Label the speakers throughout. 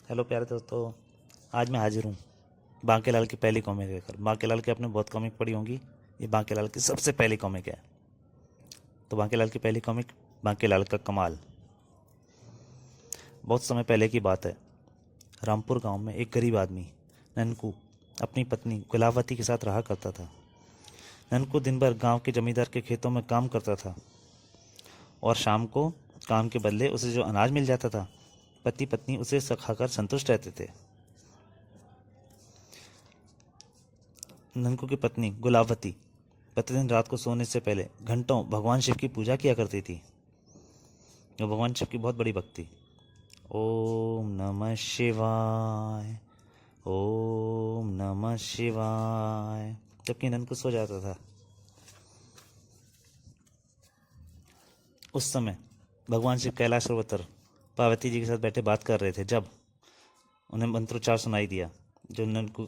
Speaker 1: Hello प्यारे दोस्तों। आज मैं हाजिर हूँ बांकेलाल की पहली कॉमिक लेकर। बांकेलाल की आपने बहुत कॉमिक पढ़ी होंगी। ये बांकेलाल की सबसे पहली कॉमिक है। तो बांकेलाल की पहली कॉमिक, बांकेलाल का कमाल। बहुत समय पहले की बात है। रामपुर गांव में एक गरीब आदमी ननकू अपनी पत्नी गुलावती के साथ रहा करता था। ननकू दिन भर गांव के जमींदार के खेतों में काम करता था और शाम को काम के बदले उसे जो अनाज मिल जाता था, पति पत्नी उसे खाकर संतुष्ट रहते थे। ननकू की पत्नी गुलावती प्रतिदिन रात को सोने से पहले घंटों भगवान शिव की पूजा किया करती थी। वो भगवान शिव की बहुत बड़ी भक्ति। ओम नमः शिवाय, ओम नमः शिवाय, जबकि ननकू सो जाता था। उस समय भगवान शिव कैलाश पर्वत पर पार्वती जी के साथ बैठे बात कर रहे थे जब उन्हें मंत्रोच्चार सुनाई दिया जो ननकू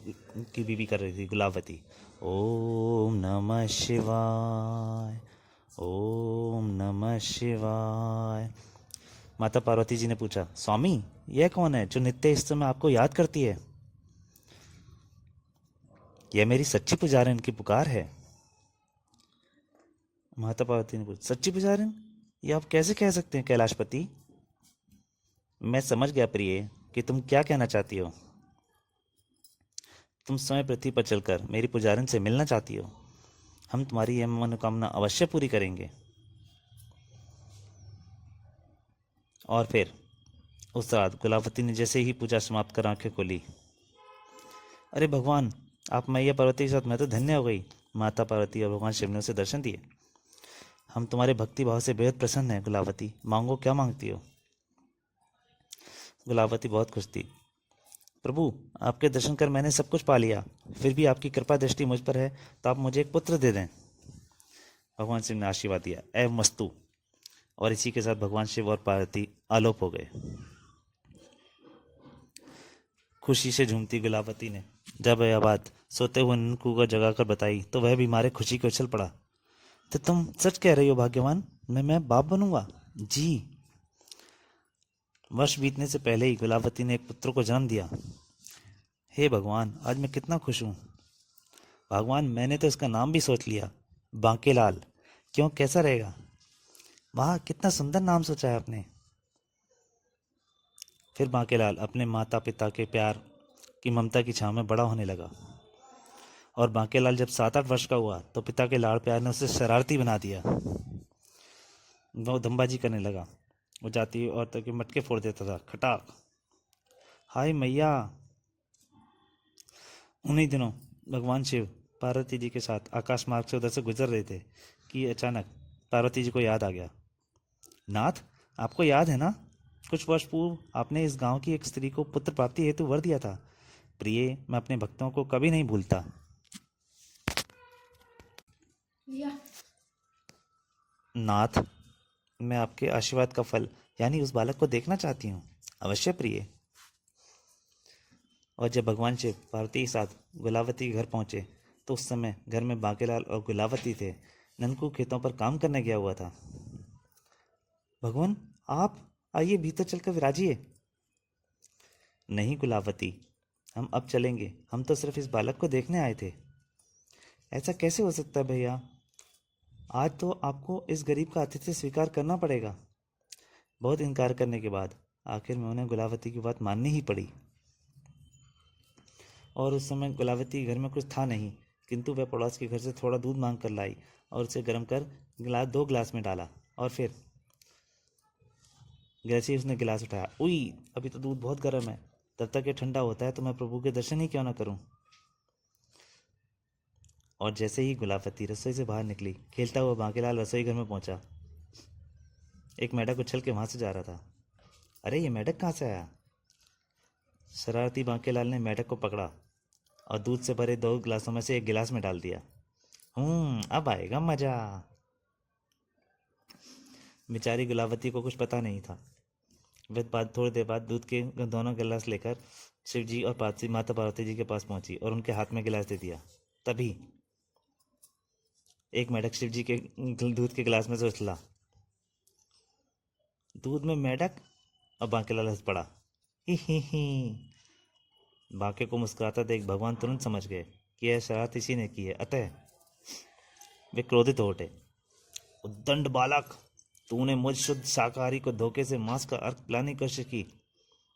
Speaker 1: की बीवी कर रही थी, गुलावती। ओम नमः शिवाय, ओम नमः शिवाय। माता पार्वती जी ने पूछा, स्वामी यह कौन है जो नित्य इस समय आपको याद करती है? यह मेरी सच्ची पुजारिन की पुकार है। माता पार्वती ने पूछा, सच्ची पुजारिन? ये आप कैसे कह सकते हैं कैलाशपति? मैं समझ गया प्रिय कि तुम क्या कहना चाहती हो। तुम समय पृथ्वी पर चलकर मेरी पुजारिन से मिलना चाहती हो। हम तुम्हारी यह मनोकामना अवश्य पूरी करेंगे। और फिर उस रात गुलावती ने जैसे ही पूजा समाप्त कर आंखें खोली, अरे भगवान, आप मैया पार्वती के साथ मैं तो धन्य हो गई। माता पार्वती और भगवान शिव ने उसे दर्शन दिए। हम तुम्हारे भक्ति भाव से बेहद प्रसन्न हैं गुलावती, मांगो क्या मांगती हो। गुलावती बहुत खुश थी। प्रभु, आपके दर्शन कर मैंने सब कुछ पा लिया, फिर भी आपकी कृपा दृष्टि मुझ पर है तो आप मुझे एक पुत्र दे दें। भगवान शिव ने आशीर्वाद दिया, ए मस्तु। और इसी के साथ भगवान शिव और पार्वती आलोप हो गए। खुशी से झूमती गुलावती ने जब यह बात सोते हुए ननकू को जगाकर बताई तो वह भी मारे खुशी को उछल पड़ा। तो तुम सच कह रही हो भाग्यवान, मैं बाप बनूंगा? जी। वर्ष बीतने से पहले ही गुलावती ने एक पुत्र को जन्म दिया। हे भगवान, आज मैं कितना खुश हूँ। भगवान, मैंने तो इसका नाम भी सोच लिया, बांकेलाल। क्यों, कैसा रहेगा? वाह, कितना सुंदर नाम सोचा है आपने। फिर बांकेलाल अपने माता पिता के प्यार की ममता की छाँव में बड़ा होने लगा। और बांकेलाल जब 7-8 वर्ष का हुआ तो पिता के लाड़ प्यार ने उसे शरारती बना दिया। वो दम्बाजी करने लगा। वो जाती औरतों के मटके फोड़ देता था, खटाक। हाय मैया। उन्हीं दिनों भगवान शिव पार्वती जी के साथ आकाश मार्ग से उधर से गुजर रहे थे कि अचानक पार्वती जी को याद आ गया। नाथ, आपको याद है ना, कुछ वर्ष पूर्व आपने इस गांव की एक स्त्री को पुत्र प्राप्ति हेतु वर दिया था। प्रिय, मैं अपने भक्तों को कभी नहीं भूलता। नाथ, मैं आपके आशीर्वाद का फल यानी उस बालक को देखना चाहती हूँ। अवश्य प्रिय। और जब भगवान शिव पार्वती के साथ गुलावती के घर पहुंचे तो उस समय घर में बांकेलाल और गुलावती थे। ननकू खेतों पर काम करने गया हुआ था। भगवान, आप आइए, भीतर चलकर विराजिए। नहीं गुलावती, हम अब चलेंगे, हम तो सिर्फ इस बालक को देखने आए थे। ऐसा कैसे हो सकता है भैया, आज तो आपको इस गरीब का आतिथ्य स्वीकार करना पड़ेगा। बहुत इनकार करने के बाद आखिर में उन्हें गुलावती की बात माननी ही पड़ी। और उस समय गुलावती के घर में कुछ था नहीं, किंतु वह पड़ोस के घर से थोड़ा दूध मांग कर लाई और उसे गर्म कर 2 गिलास में डाला। और फिर जैसे ही उसने गिलास उठाया, उई, अभी तो दूध बहुत गर्म है, तब तक ये ठंडा होता है तो मैं प्रभु के दर्शन ही क्यों ना करूं। और जैसे ही गुलावती रसोई से बाहर निकली, खेलता हुआ बांकेलाल रसोई घर में पहुंचा। एक मेढक उछल के वहां से जा रहा था। अरे, ये मेढक कहाँ से आया? शरारती बांकेलाल ने मेढक को पकड़ा और दूध से भरे 2 गिलासों में से एक गिलास में डाल दिया। अब आएगा मजा। बेचारी गुलावती को कुछ पता नहीं था। वह बाद थोड़ी देर बाद दूध के दोनों गिलास लेकर शिव जी और पार्वती माता पार्वती जी के पास पहुंची और उनके हाथ में गिलास दे दिया। तभी एक मेढक शिव जी के दूध के गिलास में से उछला। दूध में मेढक। और बांकेलाल हंस पड़ा। ही। बाके को मुस्कुराता देख भगवान तुरंत समझ गए कि यह शरारत इसी ने की है, अतः वे क्रोधित हो उठे। उद्दंड बालक, तूने मुझ शुद्ध शाकाहारी को धोखे से मांस का अर्क पिलाने की कोशिश की।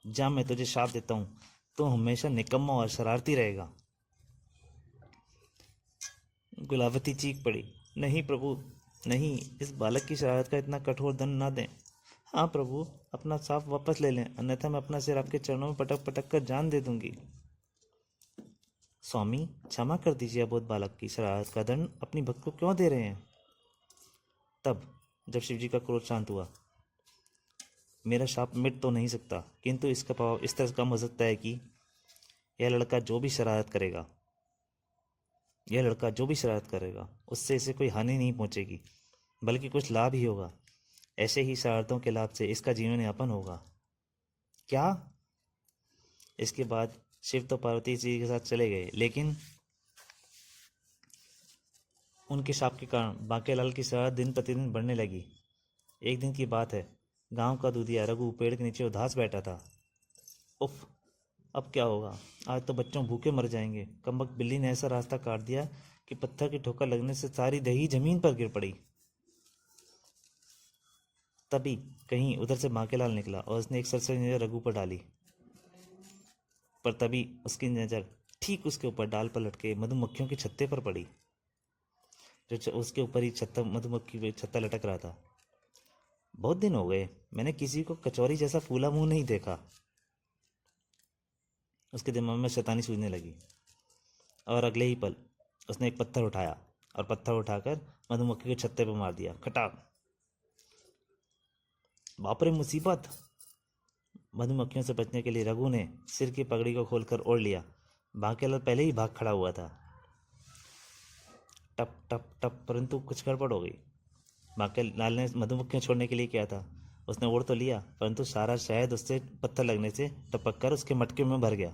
Speaker 1: जा, मैं तुझे शाप देता हूँ, तू हमेशा निकम्मा और शरारती रहेगा। गुलावती चीख पड़ी, नहीं प्रभु, नहीं, इस बालक की शरारत का इतना कठोर दंड ना दें। हाँ प्रभु, अपना साफ वापस ले लें, अन्यथा मैं अपना सिर आपके चरणों में पटक पटक कर जान दे दूंगी। स्वामी, क्षमा कर दीजिए, अबोध बालक की शरारत का दंड अपनी भक्त को क्यों दे रहे हैं? तब जब शिवजी का क्रोध शांत हुआ, मेरा शाप मिट तो नहीं सकता, किंतु इसका प्रभाव इस तरह कम हो सकता है कि यह लड़का जो भी शरारत करेगा उससे इसे कोई हानि नहीं पहुंचेगी, बल्कि कुछ लाभ ही होगा। ऐसे ही शरारतों के लाभ से इसका जीवन यापन होगा। क्या? इसके बाद शिव तो पार्वती जी के साथ चले गए, लेकिन उनके शाप के कारण बांकेलाल की शरारत दिन प्रतिदिन बढ़ने लगी। एक दिन की बात है, गांव का दूधिया रघु पेड़ के नीचे उदास बैठा था। उफ, अब क्या होगा? आज तो बच्चों भूखे मर जाएंगे। कमबख्त बिल्ली ने ऐसा रास्ता काट दिया कि पत्थर की ठोकर लगने से सारी दही जमीन पर गिर पड़ी। तभी कहीं उधर से बांकेलाल निकला और उसने एक सरसरी नजर रघु पर डाली। पर तभी उसकी नज़र ठीक उसके ऊपर डाल पर लटके मधुमक्खियों के छत्ते पर पड़ी, जो उसके ऊपर ही छत्ता मधुमक्खी पे छत्ता लटक रहा था। बहुत दिन हो गए मैंने किसी को कचौरी जैसा फूला मुंह नहीं देखा। उसके दिमाग में शैतानी सूझने लगी और अगले ही पल उसने एक पत्थर उठाया और पत्थर उठाकर मधुमक्खी के छत्ते पर मार दिया। खटाक! बाप रे, मुसीबत! मधुमक्खियों से बचने के लिए रघु ने सिर की पगड़ी को खोलकर ओढ़ लिया। बांकेलाल पहले ही भाग खड़ा हुआ था। टप टप टप, परंतु कुछ गड़बड़ हो गई। बांकेलाल ने मधुमक्खियां छोड़ने के लिए किया था। उसने ओढ़ तो लिया, परंतु सारा शहद उससे पत्थर लगने से टपक कर उसके मटके में भर गया।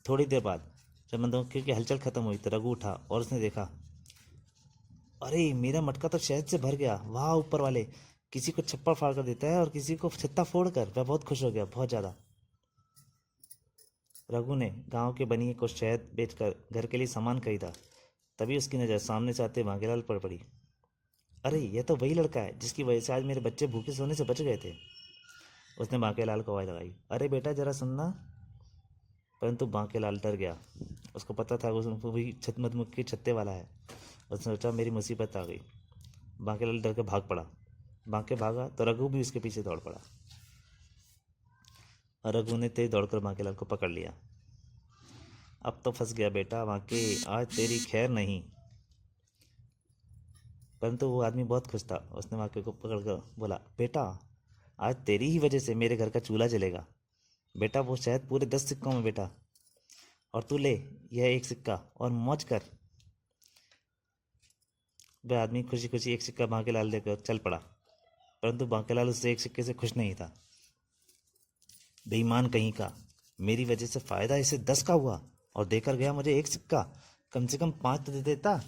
Speaker 1: थोड़ी देर बाद जब मधुमक्खियों की हलचल खत्म हुई तो रघु उठा और उसने देखा, अरे मेरा मटका तो शहद से भर गया। वाह ऊपर वाले, किसी को छप्पर फाड़ कर देता है और किसी को छत्ता फोड़ कर। वह बहुत खुश हो गया, बहुत ज्यादा। रघु ने गांव के बनिए को शहद बेचकर घर के लिए सामान खरीदा। तभी उसकी नज़र सामने से आते बांकेलाल पर पड़ी। अरे यह तो वही लड़का है जिसकी वजह से आज मेरे बच्चे भूखे सोने से बच गए थे। उसने बांकेलाल को आवाज़ लगाई, अरे बेटा जरा सुनना। परंतु बांकेलाल डर गया। उसको पता था वो भी मधुमक्खी छत्ते वाला है। उसने सोचा मेरी मुसीबत आ गई। बांकेलाल डर के भाग पड़ा। बांके भागा तो रघु भी उसके पीछे दौड़ पड़ा और रघु ने तेज दौड़कर बांकेलाल को पकड़ लिया। अब तो फंस गया बेटा बांके, आज तेरी खैर नहीं। परंतु वो आदमी बहुत खुश था। उसने बांके को पकड़कर बोला, बेटा आज तेरी ही वजह से मेरे घर का चूल्हा जलेगा। बेटा वो शहद पूरे 10 सिक्कों में बेटा, और तू ले यह एक सिक्का और मौज कर। वह आदमी खुशी खुशी एक सिक्का बांकेलाल लेकर चल पड़ा, परंतु बांकेलाल उससे एक सिक्के से खुश नहीं था। बेईमान कहीं का, मेरी वजह से फायदा इसे 10 का हुआ और देकर गया मुझे एक सिक्का। कम से कम 5 तो दे देता।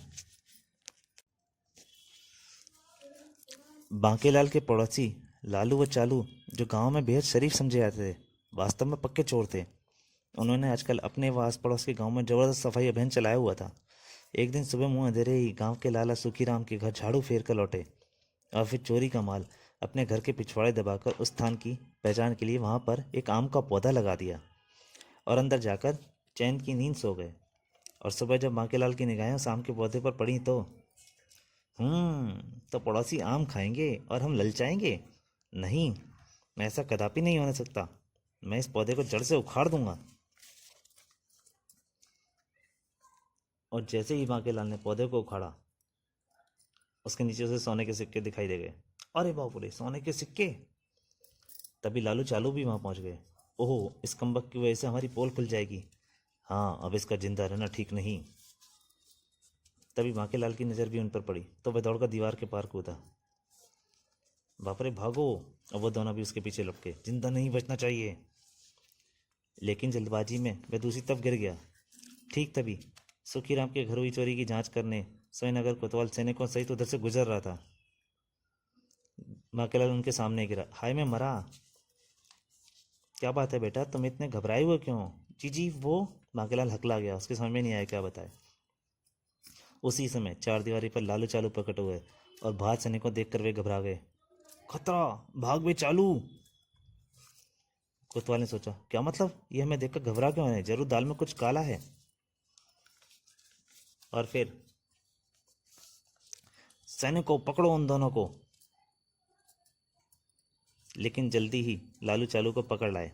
Speaker 1: बांकेलाल के पड़ोसी लालू व चालू, जो गांव में बेहद शरीफ समझे जाते थे, वास्तव में पक्के चोर थे। उन्होंने आजकल अपने व आस पड़ोस के गांव में जबरदस्त सफाई अभियान चलाया हुआ था। एक दिन सुबह मुंह अंधेरे ही गांव के लाला सुखीराम के घर झाड़ू फेर कर लौटे और फिर चोरी का माल अपने घर के पिछवाड़े दबाकर उस स्थान की पहचान के लिए वहां पर एक आम का पौधा लगा दिया और अंदर जाकर चैन की नींद सो गए। और सुबह जब बांकेलाल की निगाहें उस आम के पौधे पर पड़ी तो पड़ोसी आम खाएंगे और हम ललचाएंगे। नहीं, मैं ऐसा कदापि नहीं होने सकता। मैं इस पौधे को जड़ से उखाड़ दूंगा। और जैसे ही बांकेलाल ने पौधे को उखाड़ा, उसके नीचे से सोने के सिक्के दिखाई दे गए। अरे बाप रे, सोने के सिक्के! तभी लालू चालू भी वहां पहुंच गए। ओहो, इस कमबख्त की वजह से हमारी पोल खुल जाएगी। हाँ, अब इसका जिंदा रहना ठीक नहीं। तभी बांकेलाल की नज़र भी उन पर पड़ी तो वह दौड़कर दीवार के पार कूदा। बाप रे, भागो! अब वो दोनों भी उसके पीछे लपके। जिंदा नहीं बचना चाहिए। लेकिन जल्दबाजी में वह दूसरी तरफ गिर गया। ठीक तभी सुखीराम के घर हुई चोरी की जांच करने सोयनगर कोतवाल सैनिकों सहित उधर से गुजर रहा था। बांकेलाल उनके सामने गिरा। हाय, मैं मरा! क्या बात है बेटा, तुम इतने घबराए हुए क्यों हो? जी जी वो। बांकेलाल हकला गया, उसके समझ में नहीं आया क्या बताए। उसी समय चारदीवारी पर लालू चालू प्रकट हुए और बाहर सैनिकों को देखकर वे घबरा गए। खतरा, भाग बे चालू। कोतवाल ने सोचा, क्या मतलब, ये हमें देखकर घबरा क्यों है? जरूर दाल में कुछ काला है। और फिर, सैनिकों पकड़ो उन दोनों को। लेकिन जल्दी ही लालू चालू को पकड़ लाए।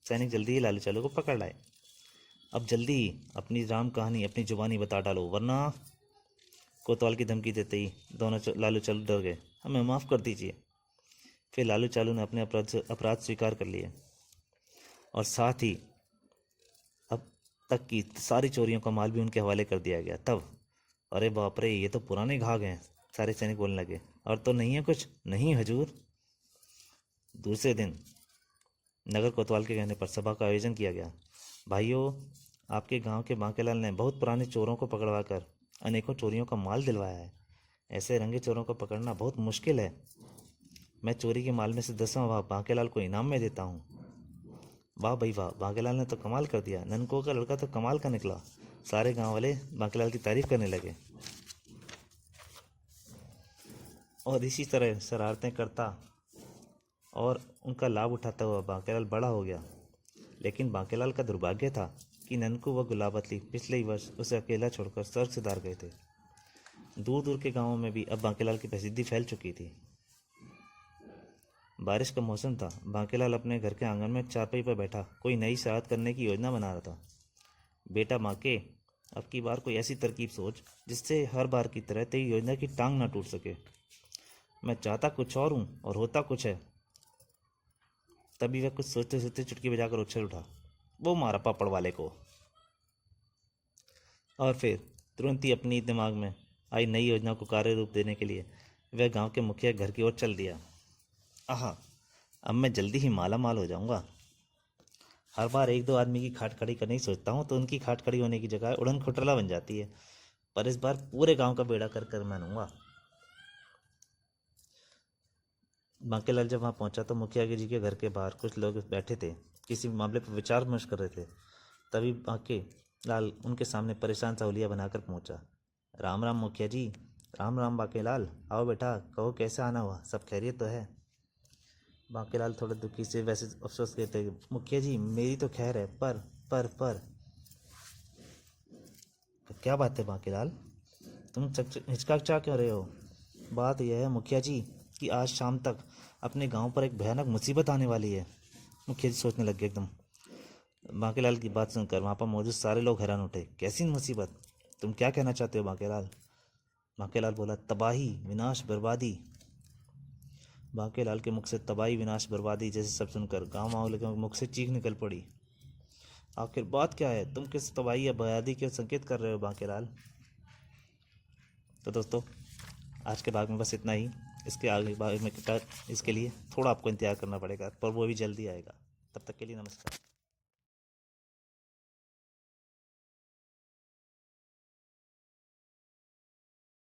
Speaker 1: सैनिक जल्दी ही लालू चालू को पकड़ लाए। अब जल्दी ही अपनी राम कहानी अपनी जुबानी बता डालो, वरना। कोतवाल की धमकी देते ही दोनों लालू चालू डर गए। हमें माफ़ कर दीजिए। फिर लालू चालू ने अपने अपराध स्वीकार कर लिए और साथ ही अब तक की सारी चोरियों का माल भी उनके हवाले कर दिया गया। तब, अरे बाप रे, ये तो पुराने घाघ हैं। सारे सैनिक बोलने लगे। और तो नहीं है कुछ? नहीं हजूर। दूसरे दिन नगर कोतवाल के कहने पर सभा का आयोजन किया गया। भाइयों, आपके गांव के बांकेलाल ने बहुत पुराने चोरों को पकड़वा कर अनेकों चोरियों का माल दिलवाया है। ऐसे रंगे चोरों को पकड़ना बहुत मुश्किल है। मैं चोरी के माल में से 10वां भाग बांकेलाल को इनाम में देता हूँ। वाह भाई वाह, बांकेलाल ने तो कमाल कर दिया। ननको का लड़का तो कमाल का निकला। सारे गांव वाले बांकेलाल की तारीफ करने लगे। और इसी तरह शरारतें करता और उनका लाभ उठाता हुआ बांकेलाल बड़ा हो गया। लेकिन बांकेलाल का दुर्भाग्य था कि ननकू व गुलाबतली पिछले ही वर्ष उसे अकेला छोड़कर स्वर्ग सिधार गए थे। दूर दूर के गांवों में भी अब बांकेलाल की प्रसिद्धि फैल चुकी थी। बारिश का मौसम था। बांकेलाल अपने घर के आंगन में चारपाई पर बैठा कोई नई शरारत करने की योजना बना रहा था। बेटा बांके, अब की बार कोई ऐसी तरकीब सोच जिससे हर बार की तरह तेरी योजना की टांग ना टूट सके। मैं चाहता कुछ और हूँ और होता कुछ है। तभी वह कुछ सोचते सोचते चुटकी बजाकर उछल उठा। वो मारा पापड़ वाले को। और फिर तुरंत ही अपनी दिमाग में आई नई योजना को कार्य रूप देने के लिए वह गांव के मुखिया घर की ओर चल दिया। आहा, अब मैं जल्दी ही माला माल हो जाऊंगा। हर बार एक दो आदमी की खाट खड़ी करने की सोचता हूँ तो उनकी खाट खड़ी होने की जगह उड़न खटोला बन जाती है। पर इस बार पूरे गांव का बेड़ा कर कर मानूंगा। बांकेलाल जब वहाँ पहुंचा तो मुखिया जी के घर के बाहर कुछ लोग बैठे थे, किसी मामले पर विचार विमर्श कर रहे थे। तभी बांके लाल उनके सामने परेशान सा हुलिया बनाकर पहुंचा। राम राम मुखिया जी। राम राम बांकेलाल, आओ बेटा, कहो कैसे आना हुआ, सब खैरियत तो है? बांकेलाल थोड़े दुखी से वैसे अफसोस कहते, मुखिया जी मेरी तो खैर है, पर क्या बात है बांकेलाल, तुम हिचकाचा क्यों रहे हो? बात यह है मुखिया जी कि आज शाम तक अपने गांव पर एक भयानक मुसीबत आने वाली है। मुखिया जी सोचने लगे एकदम। बांकेलाल की बात सुनकर वहाँ पर मौजूद सारे लोग हैरान उठे। कैसी मुसीबत? तुम क्या कहना चाहते हो बांकेलाल? बांकेलाल बोला, तबाही, विनाश, बर्बादी। बांकेलाल के मुख से तबाही, विनाश, बर्बादी जैसे शब्द सुनकर गांव वालों के मुख से चीख निकल पड़ी। आखिर बात क्या है? तुम किस तबाही या बर्बादी के संकेत कर रहे हो बांकेलाल? तो दोस्तों, आज के भाग में बस इतना ही। इसके आगे भाग में इसके लिए थोड़ा आपको इंतजार करना पड़ेगा, पर वो भी जल्दी आएगा। तब तक के लिए नमस्कार।